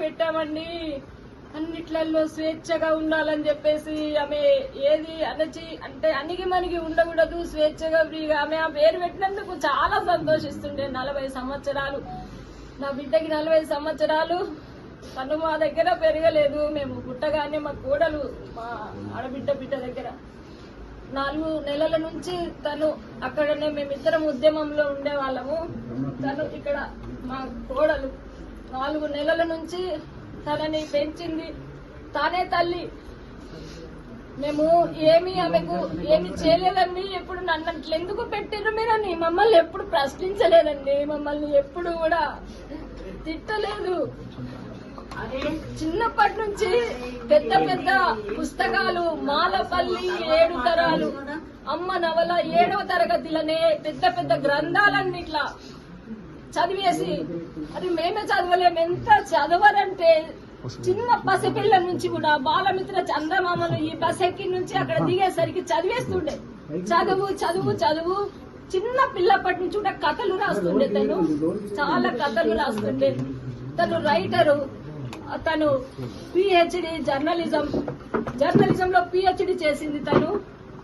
పెట్టామండి, అన్నిట్లలో స్వేచ్ఛగా ఉండాలని చెప్పేసి ఆమె ఏది అంటే అణిగి మణిగి ఉండకూడదు, స్వేచ్ఛగా ఫ్రీగా ఆమె ఆ పేరు పెట్టినందుకు చాలా సంతోషిస్తుండే. 40 సంవత్సరాలు నా బిడ్డకి 40 సంవత్సరాలు తను మా దగ్గర పెరగలేదు. మేము పుట్టగానే మా కోడలు మా ఆడబిడ్డ దగ్గర 4 నెలల నుంచి తను అక్కడనే మేమిద్దరం ఉద్యమంలో ఉండేవాళ్ళము. తను ఇక్కడ మా కోడలు 4 నెలల నుంచి తనని పెంచింది, తానే తల్లి. మేము ఆమెకు ఏమి చేయలేదండి. ఎప్పుడు నన్ను అట్లా ఎందుకు పెట్టిర్రు మీరని మమ్మల్ని ఎప్పుడు ప్రశ్నించలేదండి, మమ్మల్ని ఎప్పుడు కూడా తిట్టలేదు. చిన్నప్పటి నుంచి పెద్ద పెద్ద పుస్తకాలు, మాలపల్లి 7 తరాలు, అమ్మ నవల 7వ తరగతిలోనే పెద్ద పెద్ద గ్రంథాలన్నీ ఇట్లా చదివేసి, అది మేమే చదవలేము. ఎంత చదవరంటే చిన్న పసిపిల్ల నుంచి కూడా బాలమిత్ర చందమామలు ఈ బస్ ఎక్కి నుంచి అక్కడ దిగేసరికి చదివేస్తుండే. చదువు చదువు చదువు చిన్న పిల్లప్పటి నుంచి కూడా కథలు రాస్తుండే. తను చాలా కథలు రాస్తుండే. తను రైటరు, తను పిహెచ్డి జర్నలిజంలో పిహెచ్డి చేసింది.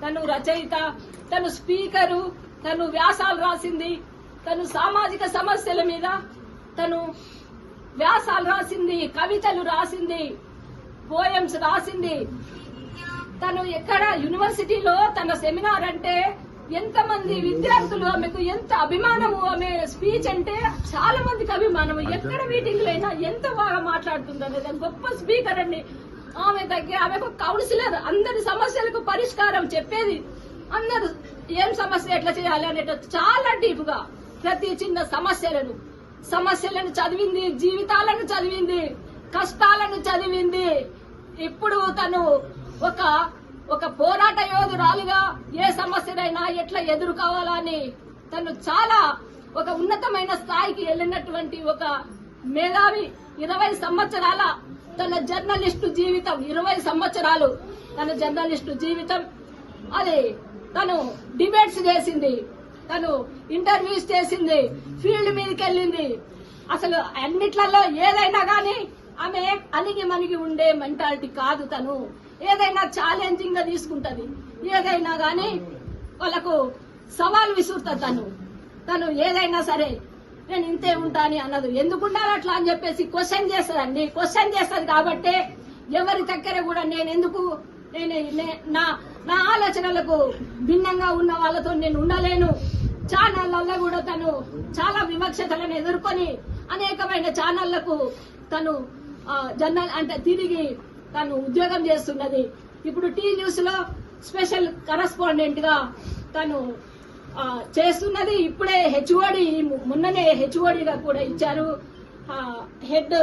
తను రచయిత, తను స్పీకరు, తను వ్యాసాలు రాసింది. తను సామాజిక సమస్యల మీద తను వ్యాసాలు రాసింది, కవితలు రాసింది, పోయమ్స్ రాసింది. తను ఎక్కడ యూనివర్సిటీలో తన సెమినార్ అంటే ఎంతమంది విద్యార్థులు, ఆమెకు ఎంత అభిమానము. ఆమె స్పీచ్ అంటే చాలా మందికి అభిమానము. ఎక్కడ మీటింగ్ అయినా ఎంత బాగా మాట్లాడుతుంది అనేది గొప్ప స్పీకర్ అండి. ఆమెకు కౌన్సిలర్, అందరి సమస్యలకు పరిష్కారం చెప్పేది. అందరు ఏం సమస్య ఎట్లా చేయాలి అనేట చాలా డీప్ గా ప్రతి చిన్న సమస్యలను చదివింది, జీవితాలను చదివింది, కష్టాలను చదివింది. ఇప్పుడు తను ఒక పోరాట యోధురాలుగా ఏ సమస్యనైనా ఎట్లా ఎదుర్కోవాలని తను చాలా ఒక ఉన్నతమైన స్థాయికి వెళ్ళినటువంటి ఒక మేధావి. 20 సంవత్సరాల తన జర్నలిస్టు జీవితం, 20 సంవత్సరాలు తన జర్నలిస్టు జీవితం. అది తను డిబేట్స్ చేసింది, తను ఇంటర్వ్యూస్ చేసింది, ఫీల్డ్ మీదకి వెళ్ళింది. అసలు అన్నిట్లలో ఏదైనా గానీ ఆమె అణిగి మణిగి ఉండే మెంటాలిటీ కాదు. తను ఏదైనా ఛాలెంజింగ్ గా తీసుకుంటది, ఏదైనా గానీ వాళ్ళకు సవాల్ విసురుతుంది. తను ఏదైనా సరే నేను ఇంతే ఉంటా అని అన్నది. ఎందుకు ఉండాలి అట్లా అని చెప్పేసి క్వశ్చన్ చేస్తుందండి. క్వశ్చన్ చేస్తుంది కాబట్టి ఎవరి దగ్గర కూడా నా ఆలోచనలకు భిన్నంగా ఉన్న వాళ్ళతో నేను ఉండలేను. ఛానళ్లలో కూడా తను చాలా వివక్షతలను ఎదుర్కొని అనేకమైన ఛానళ్లకు తను తిరిగి తను ఉద్యోగం చేస్తున్నది. ఇప్పుడు టీ న్యూస్ లో స్పెషల్ కరస్పాండెంట్ గా తను చేస్తున్నది. ఇప్పుడే హెచ్ఓడి, మొన్ననే హెచ్ఓడిగా కూడా ఇచ్చారు. Head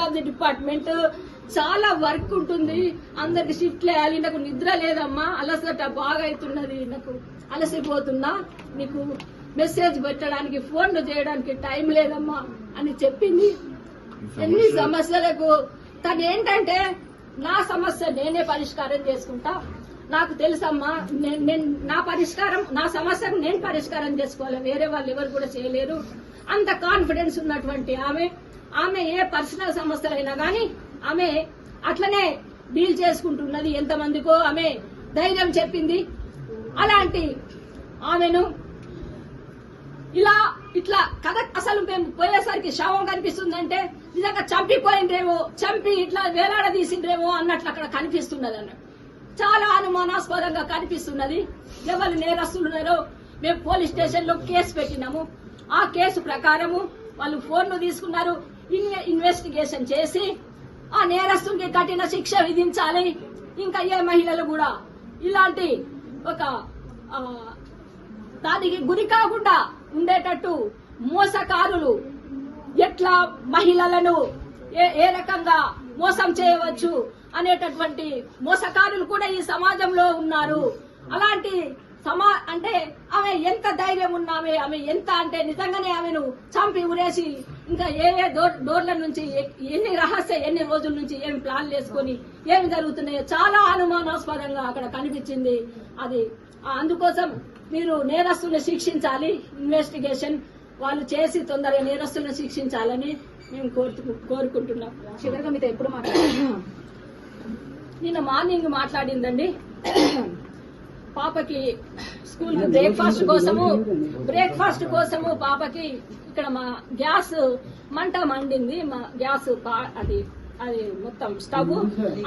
of the department. చాలా వర్క్ ఉంటుంది, అందరికి షిఫ్ట్ వేయాలి. నాకు నిద్ర లేదమ్మా, అలసట బాగా అవుతున్నది, నాకు అలసిపోతున్నా, నీకు మెసేజ్ పెట్టడానికి ఫోన్లు చేయడానికి టైం లేదమ్మా అని చెప్పింది. ఎన్ని సమస్యలకు తను ఏంటంటే నా సమస్య నేనే పరిష్కారం చేసుకుంటా, నాకు తెలుసమ్మా, నా సమస్యకు నేను పరిష్కారం చేసుకోవాలి, వేరే వాళ్ళు ఎవరు కూడా చేయలేరు. అంత కాన్ఫిడెన్స్ ఉన్నటువంటి ఆమె ఏ పర్సనల్ సమస్యలైనా గానీ ఆమె అట్లనే డీల్ చేసుకుంటున్నది. ఎంతమందికో ఆమె ధైర్యం చెప్పింది. అలాంటి ఆమెను ఇట్లా కథ అసలు మేము పోయేసరికి శవం కనిపిస్తుందంటే నిజంగా చంపిపోయిండ్రేమో, చంపి ఇట్లా వేలాడదీసిండ్రేమో అన్నట్లు అక్కడ కనిపిస్తున్నది అన్నట్టు. చాలా అనుమానాస్పదంగా కనిపిస్తున్నది. ఎవరు నేరస్తులున్నారో మేము పోలీస్ స్టేషన్ లో కేసు పెట్టినాము. ఆ కేసు ప్రకారము వాళ్ళు ఫోన్లు తీసుకున్నారు. ఇన్వెస్టిగేషన్ చేసి ఆ నేరస్తునికి కఠిన శిక్ష విధించాలి. ఇంకా ఏ మహిళలు కూడా ఇలాంటి ఒక దానికి గురి కాకుండా ఉండేటట్టు మోసకారులు ఎట్లా మహిళలను ఏ రకంగా మోసం చేయవచ్చు అనేటటువంటి మోసకారులు కూడా ఈ సమాజంలో ఉన్నారు. అలాంటి అంటే ఆమె ఎంత ధైర్యం ఉన్నామే, ఆమె ఎంత అంటే నిజంగానే ఆమెను చంపి ఉరేసి ఇంకా ఏ డోర్ల నుంచి ఎన్ని రోజుల నుంచి ఏమి ప్లాన్ వేసుకొని ఏమి జరుగుతున్నాయో చాలా అనుమానాస్పదంగా అక్కడ కనిపించింది. అది అందుకోసం మీరు నేరస్తులను శిక్షించాలి, ఇన్వెస్టిగేషన్ వాళ్ళు చేసి తొందరగా నేరస్తులను శిక్షించాలని మేము కోరుకుంటున్నాం. చివరిగా మీతో ఎప్పుడు మాట్లాడారు? నిన్న మార్నింగ్ మాట్లాడిందండి. పాపకి స్కూల్ బ్రేక్ఫాస్ట్ కోసము పాపకి ఇక్కడ మా గ్యాస్ మంట మండింది. మా గ్యాస్ అది మొత్తం స్టవ్,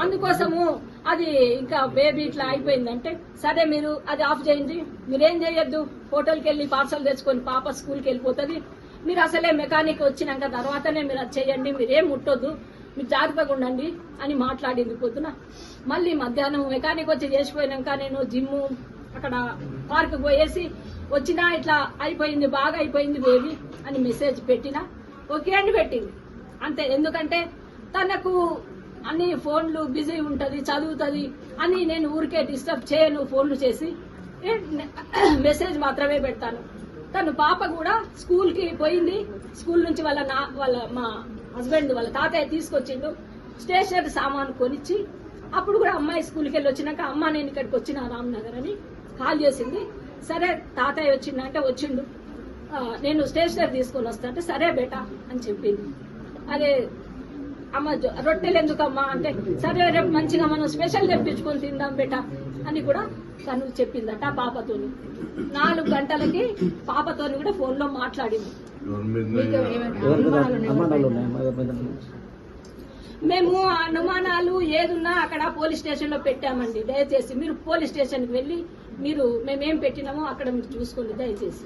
అందుకోసము అది ఇంకా బేబీ ఇట్లా అయిపోయిందంటే, సరే మీరు అది ఆఫ్ చేయండి, మీరేం చేయొద్దు, హోటల్కి వెళ్ళి పార్సల్ తెచ్చుకొని పాప స్కూల్కి వెళ్ళిపోతుంది, మీరు అసలే మెకానిక్ వచ్చినాక తర్వాతనే మీరు అది చేయండి, మీరేం ముట్టొద్దు, మీరు జాగ్రత్తగా ఉండండి అని మాట్లాడింది పొద్దున. మళ్ళీ మధ్యాహ్నం మెకానిక్ వచ్చి చేసిపోయినాక నేను జిమ్ అక్కడ పార్క్ పోయేసి వచ్చినా ఇట్లా అయిపోయింది, బాగా అయిపోయింది బేబీ అని మెసేజ్ పెట్టినా ఓకే అని పెట్టింది అంతే. ఎందుకంటే తనకు అన్ని ఫోన్లు బిజీ ఉంటది, చదువుతుంది అని నేను ఊరికే డిస్టర్బ్ చేయను, ఫోన్లు చేసి మెసేజ్ మాత్రమే పెడతాను. తను పాప కూడా స్కూల్ కి పోయింది. స్కూల్ నుంచి వాళ్ళ మా హస్బెండ్ వాళ్ళ తాతయ్య తీసుకొచ్చిండు స్టేషనరీ సామాను కొనిచ్చి. అప్పుడు కూడా అమ్మాయి స్కూల్కి వెళ్ళి వచ్చినాక అమ్మ నేను ఇక్కడికి వచ్చిన రామ్నగర్ అని కాల్ చేసింది. సరే తాతయ్య వచ్చిందంటే వచ్చిండు, నేను స్టేషనరీ తీసుకొని వస్తా అంటే సరే బేటా అని చెప్పింది. అదే అమ్మ రొట్టెలు ఎందుకమ్మా అంటే సరే రేపు మంచిగా మనం స్పెషల్ తెప్పించుకొని తిందాం బేటా అని కూడా తను చెప్పిందట పాపతోని. 4 గంటలకి పాపతోని కూడా ఫోన్ లో మాట్లాడింది. మేము అనుమానాలు ఏదున్నా అక్కడ పోలీస్ స్టేషన్ లో పెట్టామండి. దయచేసి మీరు పోలీస్ స్టేషన్ కి వెళ్ళి మేమేం పెట్టినామో అక్కడ మీరు చూసుకోండి దయచేసి.